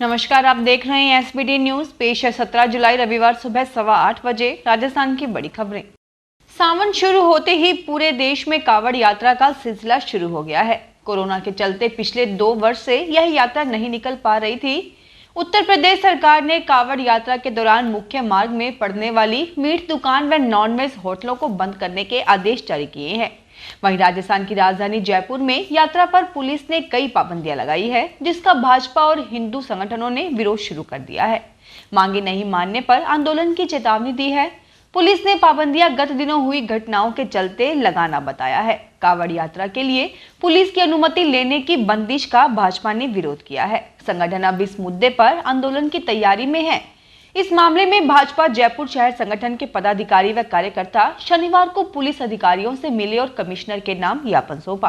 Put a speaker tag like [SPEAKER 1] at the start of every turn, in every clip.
[SPEAKER 1] नमस्कार, आप देख रहे हैं एसबीटी न्यूज। पेश है 17 जुलाई रविवार सुबह 8:15 बजे राजस्थान की बड़ी खबरें। सावन शुरू होते ही पूरे देश में कांवड़ यात्रा का सिलसिला शुरू हो गया है। कोरोना के चलते पिछले 2 वर्ष से यह यात्रा नहीं निकल पा रही थी। उत्तर प्रदेश सरकार ने कांवड़ यात्रा के दौरान मुख्य मार्ग में पड़ने वाली मीट दुकान व नॉनवेज होटलों को बंद करने के आदेश जारी किए हैं। वहीं राजस्थान की राजधानी जयपुर में यात्रा पर पुलिस ने कई पाबंदियां लगाई है, जिसका भाजपा और हिंदू संगठनों ने विरोध शुरू कर दिया है। मांगे नहीं मानने पर आंदोलन की चेतावनी दी है। पुलिस ने पाबंदियां गत दिनों हुई घटनाओं के चलते लगाना बताया है। कांवड़ यात्रा के लिए पुलिस की अनुमति लेने की बंदिश का भाजपा ने विरोध किया है। संगठन अब इस मुद्दे पर आंदोलन की तैयारी में है। इस मामले में भाजपा जयपुर शहर संगठन के पदाधिकारी व कार्यकर्ता शनिवार को पुलिस अधिकारियों से मिले और कमिश्नर के नाम ज्ञापन सौंपा।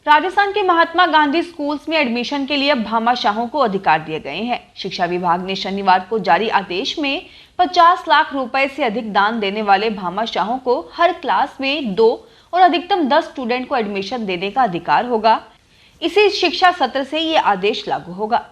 [SPEAKER 1] राजस्थान के महात्मा गांधी स्कूल्स में एडमिशन के लिए भामाशाहों को अधिकार दिए गए हैं। शिक्षा विभाग ने शनिवार को जारी आदेश में 50 लाख रुपए से अधिक दान देने वाले भामाशाहों को हर क्लास में 2 और अधिकतम 10 स्टूडेंट को एडमिशन देने का अधिकार होगा। इसी शिक्षा सत्र से ये आदेश लागू होगा।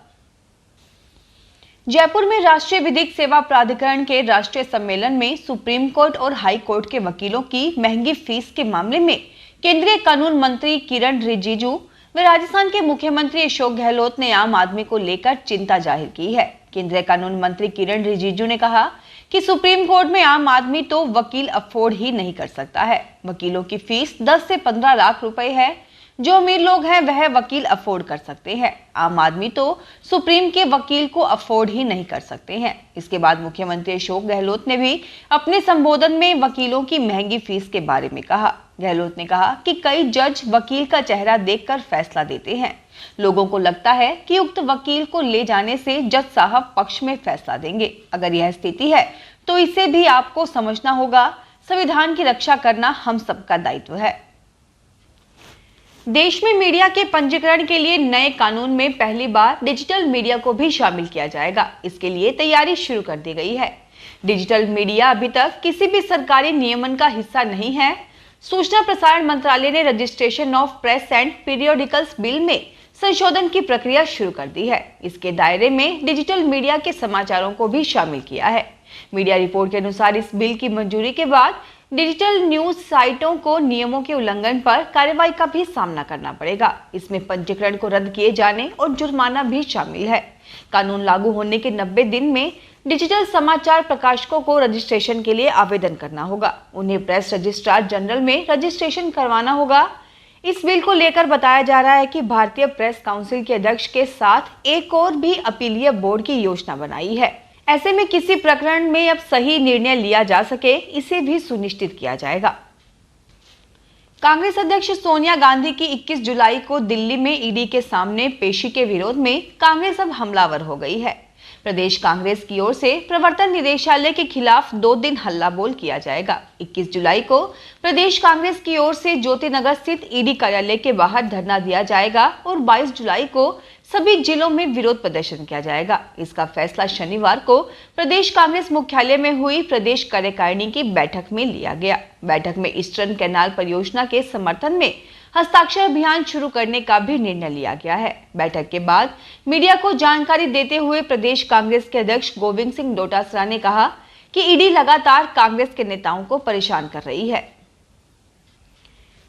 [SPEAKER 1] जयपुर में राष्ट्रीय विधिक सेवा प्राधिकरण के राष्ट्रीय सम्मेलन में सुप्रीम कोर्ट और हाई कोर्ट के वकीलों की महंगी फीस के मामले में केंद्रीय कानून मंत्री किरण रिजिजू व राजस्थान के मुख्यमंत्री अशोक गहलोत ने आम आदमी को लेकर चिंता जाहिर की है। केंद्रीय कानून मंत्री किरण रिजिजू ने कहा कि सुप्रीम कोर्ट में आम आदमी तो वकील अफोर्ड ही नहीं कर सकता है। वकीलों की फीस 10 से 15 लाख रुपए है। जो अमीर लोग हैं वह वकील अफोर्ड कर सकते हैं। आम आदमी तो सुप्रीम के वकील को अफोर्ड ही नहीं कर सकते हैं। इसके बाद मुख्यमंत्री अशोक गहलोत ने भी अपने संबोधन में वकीलों की महंगी फीस के बारे में कहा। गहलोत ने कहा कि कई जज वकील का चेहरा देखकर फैसला देते हैं। लोगों को लगता है कि उक्त वकील को ले जाने से जज साहब पक्ष में फैसला देंगे। अगर यह स्थिति है तो इसे भी आपको समझना होगा। संविधान की रक्षा करना हम सबका दायित्व है। देश में मीडिया के पंजीकरण के लिए नए कानून में पहली बार डिजिटल मीडिया को भी शामिल किया जाएगा। इसके लिए तैयारी शुरू कर दी गई है। डिजिटल मीडिया अभी तक किसी भी सरकारी नियमन का हिस्सा नहीं है। सूचना प्रसारण मंत्रालय ने registration of press and periodicals bill में संशोधन की प्रक्रिया शुरू कर दी है। इसके दायरे में डिजिटल मीडिया के समाचारों को भी शामिल किया है। मीडिया रिपोर्ट के अनुसार इस बिल की मंजूरी के बाद डिजिटल न्यूज साइटों को नियमों के उल्लंघन पर कार्रवाई का भी सामना करना पड़ेगा। इसमें पंजीकरण को रद्द किए जाने और जुर्माना भी शामिल है। कानून लागू होने के 90 दिन में डिजिटल समाचार प्रकाशकों को रजिस्ट्रेशन के लिए आवेदन करना होगा। उन्हें प्रेस रजिस्ट्रार जनरल में रजिस्ट्रेशन करवाना होगा। इस बिल को लेकर बताया जा रहा है कि भारतीय प्रेस काउंसिल के अध्यक्ष के साथ एक और भी अपीलीय बोर्ड की योजना बनाई है। ऐसे में किसी प्रकरण में अब सही निर्णय लिया जा सके, इसे भी सुनिश्चित किया जाएगा। कांग्रेस अध्यक्ष सोनिया गांधी की 21 जुलाई को दिल्ली में ईडी के सामने पेशी के विरोध में कांग्रेस अब हमलावर हो गई है। प्रदेश कांग्रेस की ओर से प्रवर्तन निदेशालय के खिलाफ 2 दिन हल्ला बोल किया जाएगा। 21 जुलाई को प्रदेश कांग्रेस की ओर से ज्योतिनगर स्थित ईडी कार्यालय के बाहर धरना दिया जाएगा और 22 जुलाई को सभी जिलों में विरोध प्रदर्शन किया जाएगा। इसका फैसला शनिवार को प्रदेश कांग्रेस मुख्यालय में हुई प्रदेश कार्यकारिणी की बैठक में लिया गया। बैठक में ईस्टर्न कैनाल परियोजना के समर्थन में हस्ताक्षर अभियान शुरू करने का भी निर्णय लिया गया है। बैठक के बाद मीडिया को जानकारी देते हुए प्रदेश कांग्रेस के अध्यक्ष गोविंद सिंह डोटासरा ने कहा कि ईडी लगातार कांग्रेस के नेताओं को परेशान कर रही है।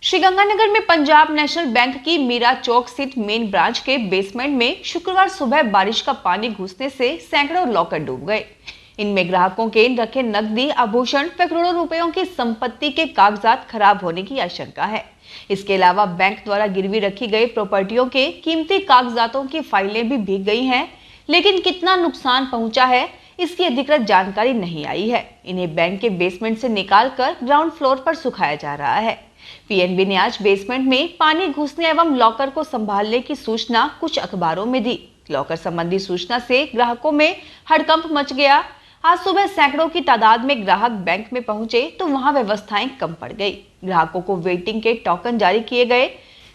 [SPEAKER 1] श्रीगंगानगर में पंजाब नेशनल बैंक की मीरा चौक स्थित मेन ब्रांच के बेसमेंट में शुक्रवार सुबह बारिश का पानी घुसने से सैकड़ों लॉकर डूब गए। इनमें ग्राहकों के रखे नकदी, आभूषण व करोड़ों रुपयों की संपत्ति के कागजात खराब होने की आशंका है। इसके अलावा बैंक द्वारा गिरवी रखी गई प्रॉपर्टियों के कीमती कागजातों की फाइलें भी भीग गई हैं, लेकिन कितना नुकसान पहुंचा है इसकी अधिकृत जानकारी नहीं आई है। इन्हें बैंक के बेसमेंट से निकालकर ग्राउंड फ्लोर पर सुखाया जा रहा है। पीएनबी ने आज बेसमेंट में पानी घुसने एवं लॉकर को संभालने की सूचना कुछ अखबारों में दी। लॉकर संबंधी सूचना से ग्राहकों में हड़कंप मच गया। आज सुबह सैकड़ों की तादाद में ग्राहक बैंक में पहुंचे तो वहां व्यवस्थाएं कम पड़ गई। ग्राहकों को वेटिंग के टोकन जारी किए गए।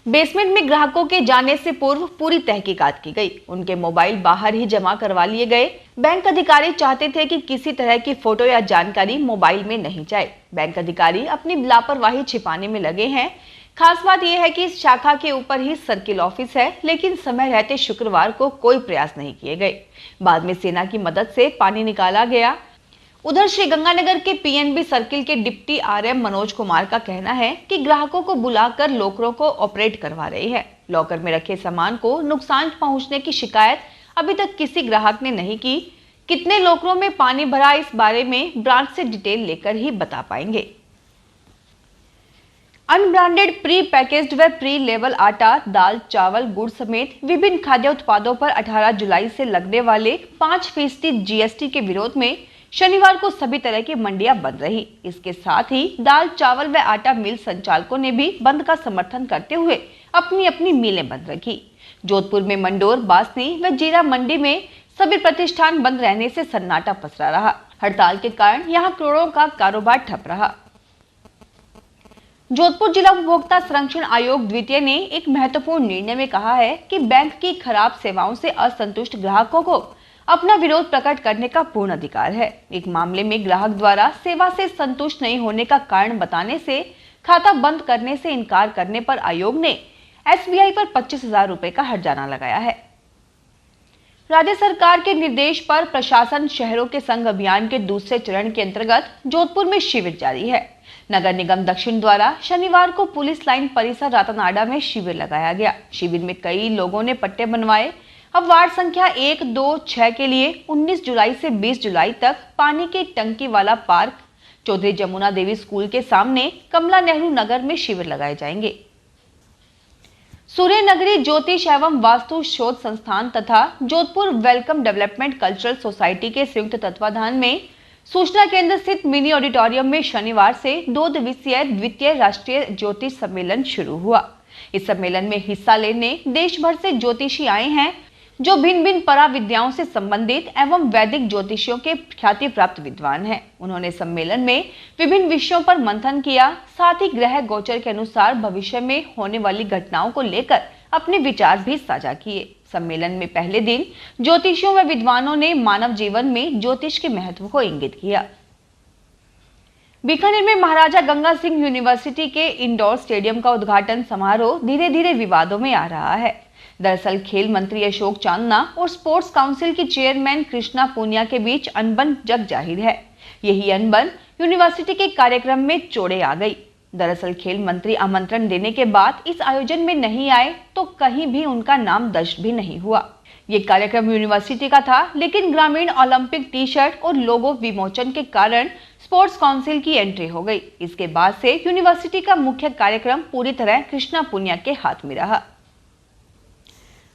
[SPEAKER 1] बेसमेंट में ग्राहकों के जाने से पूर्व पूरी तहकीकात की गई। उनके मोबाइल बाहर ही जमा करवा लिए गए। बैंक अधिकारी चाहते थे कि किसी तरह की फोटो या जानकारी मोबाइल में नहीं जाए। बैंक अधिकारी अपनी लापरवाही छिपाने में लगे हैं। खास बात यह है कि इस शाखा के ऊपर ही सर्किल ऑफिस है, लेकिन समय रहते शुक्रवार को कोई प्रयास नहीं किए गए। बाद में सेना की मदद से पानी निकाला गया। उधर श्रीगंगानगर के पीएनबी सर्किल के डिप्टी आरएम मनोज कुमार का कहना है कि ग्राहकों को बुलाकर लॉकरों को ऑपरेट करवा रहे हैं। लॉकर में रखे सामान को नुकसान पहुंचने की शिकायत अभी तक किसी ग्राहक ने नहीं की। कितने लॉकरों में पानी भरा, इस बारे में ब्रांच से डिटेल लेकर ही बता पाएंगे। अनब्रांडेड, प्री पैकेज्ड व प्री लेवल आटा, दाल, चावल, गुड़ समेत विभिन्न खाद्य उत्पादों पर 18 जुलाई से लगने वाले 5% जीएसटी के विरोध में शनिवार को सभी तरह की मंडियां बंद रही। इसके साथ ही दाल, चावल व आटा मिल संचालकों ने भी बंद का समर्थन करते हुए अपनी अपनी मिलें बंद रखी। जोधपुर में मंडोर, बासनी व जीरा मंडी में सभी प्रतिष्ठान बंद रहने से सन्नाटा पसरा रहा। हड़ताल के कारण यहां करोड़ों का कारोबार ठप रहा। जोधपुर जिला उपभोक्ता संरक्षण आयोग द्वितीय ने एक महत्वपूर्ण निर्णय में कहा है कि बैंक की खराब सेवाओं से असंतुष्ट ग्राहकों को अपना विरोध प्रकट करने का पूर्ण अधिकार है। एक मामले में ग्राहक द्वारा सेवा से संतुष्ट नहीं होने का कारण बताने से खाता बंद करने से इनकार करने पर आयोग ने एसबीआई पर 25,000 रुपए का हर्जाना लगाया है। राज्य सरकार के निर्देश पर प्रशासन शहरों के संघ अभियान के दूसरे चरण के अंतर्गत जोधपुर में शिविर जारी है। नगर निगम दक्षिण द्वारा शनिवार को पुलिस लाइन परिसर रातानाडा में शिविर लगाया गया। शिविर में कई लोगों ने पट्टे बनवाए। अब वार्ड संख्या 1, 2, 6 के लिए 19 जुलाई से 20 जुलाई तक पानी की टंकी वाला पार्क, चौधरी जमुना देवी स्कूल के सामने कमला नेहरू नगर में शिविर लगाए जाएंगे। सूर्य नगरी ज्योतिष एवं वास्तु शोध संस्थान तथा Jodhpur welcome development cultural society के संयुक्त तत्वाधान में सूचना केंद्र स्थित मिनी ऑडिटोरियम में शनिवार से 2 दिवसीय द्वितीय राष्ट्रीय ज्योतिष सम्मेलन शुरू हुआ। इस सम्मेलन में हिस्सा लेने देश भर से ज्योतिषी आए हैं, जो भिन्न भिन्न परा विद्याओं से संबंधित एवं वैदिक ज्योतिषियों के ख्याति प्राप्त विद्वान हैं। उन्होंने सम्मेलन में विभिन्न विषयों पर मंथन किया। साथ ही ग्रह गोचर के अनुसार भविष्य में होने वाली घटनाओं को लेकर अपने विचार भी साझा किए। सम्मेलन में पहले दिन ज्योतिषियों व विद्वानों ने मानव जीवन में ज्योतिष के महत्व को इंगित किया। बीकानेर में महाराजा गंगा सिंह यूनिवर्सिटी के इंडोर स्टेडियम का उद्घाटन समारोह धीरे धीरे विवादों में आ रहा है। दरअसल खेल मंत्री अशोक चांदना और स्पोर्ट्स काउंसिल की चेयरमैन कृष्णा पूनिया के बीच अनबन जग जाहिर है। यही अनबन यूनिवर्सिटी के कार्यक्रम में चोड़े आ गई। दरअसल खेल मंत्री आमंत्रण देने के बाद इस आयोजन में नहीं आए तो कहीं भी उनका नाम दर्ज भी नहीं हुआ। ये कार्यक्रम यूनिवर्सिटी का था, लेकिन ग्रामीण ओलंपिक टी शर्ट और लोगो विमोचन के कारण स्पोर्ट्स काउंसिल की एंट्री हो गई। इसके बाद से यूनिवर्सिटी का मुख्य कार्यक्रम पूरी तरह कृष्णा पूनिया के हाथ में रहा।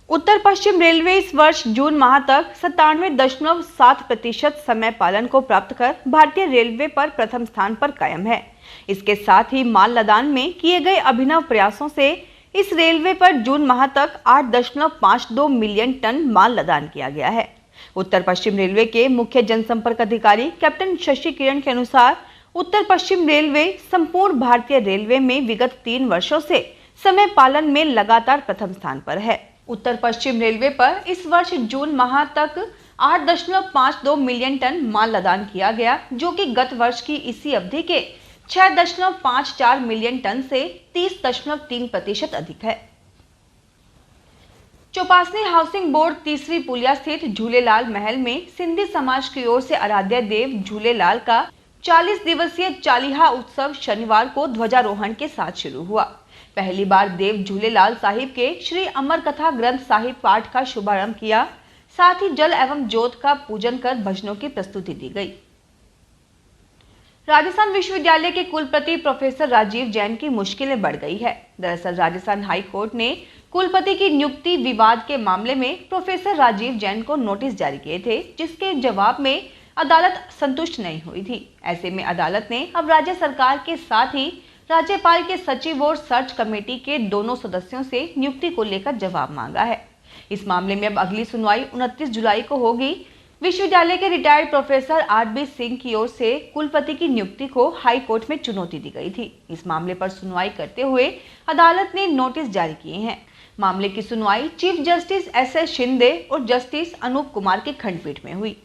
[SPEAKER 1] उत्तर पश्चिम रेलवे इस वर्ष जून माह तक 97.7% समय पालन को प्राप्त कर भारतीय रेलवे पर प्रथम स्थान पर कायम है। इसके साथ ही माल लदान में किए गए अभिनव प्रयासों से इस रेलवे पर जून माह तक 8.52 मिलियन टन माल लदान किया गया है। उत्तर पश्चिम रेलवे के मुख्य जनसंपर्क अधिकारी कैप्टन शशि किरण के अनुसार उत्तर पश्चिम रेलवे संपूर्ण भारतीय रेलवे में विगत 3 वर्षों से समय पालन में लगातार प्रथम स्थान पर है। उत्तर पश्चिम रेलवे पर इस वर्ष जून माह तक 8.52 मिलियन टन माल लदान किया गया, जो कि गत वर्ष की इसी अवधि के 6.54 मिलियन टन से 30.3% अधिक है। चौपासनी हाउसिंग बोर्ड तीसरी पुलिया स्थित झूलेलाल महल में सिंधी समाज की ओर से आराध्य देव झूलेलाल का 40 दिवसीय चालीहा उत्सव शनिवार को ध्वजारोहण के साथ शुरू हुआ। पहली बार देव झूलेलाल साहिब के श्री अमर कथा ग्रंथ साहिब पाठ का शुभारंभ किया। साथ ही जल एवं जोत का पूजन कर भजनों की प्रस्तुति दी गई। राजस्थान विश्वविद्यालय के कुलपति प्रोफेसर राजीव जैन की मुश्किलें बढ़ गई है। दरअसल राजस्थान हाई कोर्ट ने कुलपति की नियुक्ति विवाद के मामले में प्रोफेसर राजीव जैन को नोटिस जारी किए थे, जिसके जवाब में अदालत संतुष्ट नहीं हुई थी। ऐसे में अदालत ने अब राज्य सरकार के साथ ही राज्यपाल के सचिव और सर्च कमेटी के दोनों सदस्यों से नियुक्ति को लेकर जवाब मांगा है। इस मामले में अब अगली सुनवाई 29 जुलाई को होगी। विश्वविद्यालय के रिटायर्ड प्रोफेसर आर.बी. सिंह की ओर से कुलपति की नियुक्ति को हाई कोर्ट में चुनौती दी गई थी। इस मामले पर सुनवाई करते हुए अदालत ने नोटिस जारी किए हैं। मामले की सुनवाई चीफ जस्टिस एस.एस. शिंदे और जस्टिस अनूप कुमार की खंडपीठ में हुई।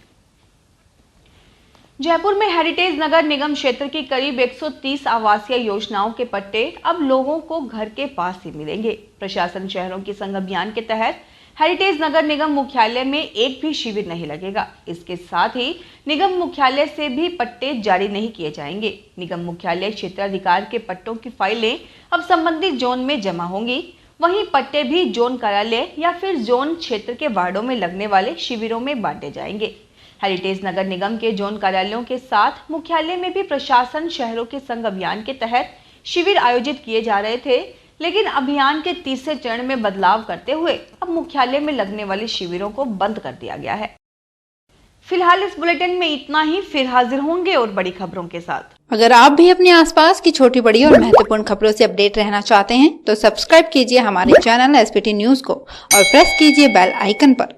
[SPEAKER 1] जयपुर में हेरिटेज नगर निगम क्षेत्र की करीब 130 आवासीय योजनाओं के पट्टे अब लोगों को घर के पास ही मिलेंगे। प्रशासन शहरों की संग अभियान के तहत हेरिटेज नगर निगम मुख्यालय में एक भी शिविर नहीं लगेगा। इसके साथ ही निगम मुख्यालय से भी पट्टे जारी नहीं किए जाएंगे। निगम मुख्यालय क्षेत्राधिकार के पट्टों की फाइलें अब संबंधित जोन में जमा होंगी। वहीं पट्टे भी जोन कार्यालय या फिर जोन क्षेत्र के वार्डों में लगने वाले शिविरों में बांटे जाएंगे। हेरिटेज नगर निगम के जोन कार्यालयों के साथ मुख्यालय में भी प्रशासन शहरों के संग अभियान के तहत शिविर आयोजित किए जा रहे थे, लेकिन अभियान के तीसरे चरण में बदलाव करते हुए अब मुख्यालय में लगने वाले शिविरों को बंद कर दिया गया है। फिलहाल इस बुलेटिन में इतना ही, फिर हाजिर होंगे और बड़ी खबरों के साथ।
[SPEAKER 2] अगर आप भी अपने आसपास की छोटी बड़ी और महत्वपूर्ण खबरों से अपडेट रहना चाहते हैं तो सब्सक्राइब कीजिए हमारे चैनल एसपीटी न्यूज को और प्रेस कीजिए बेल आइकन पर।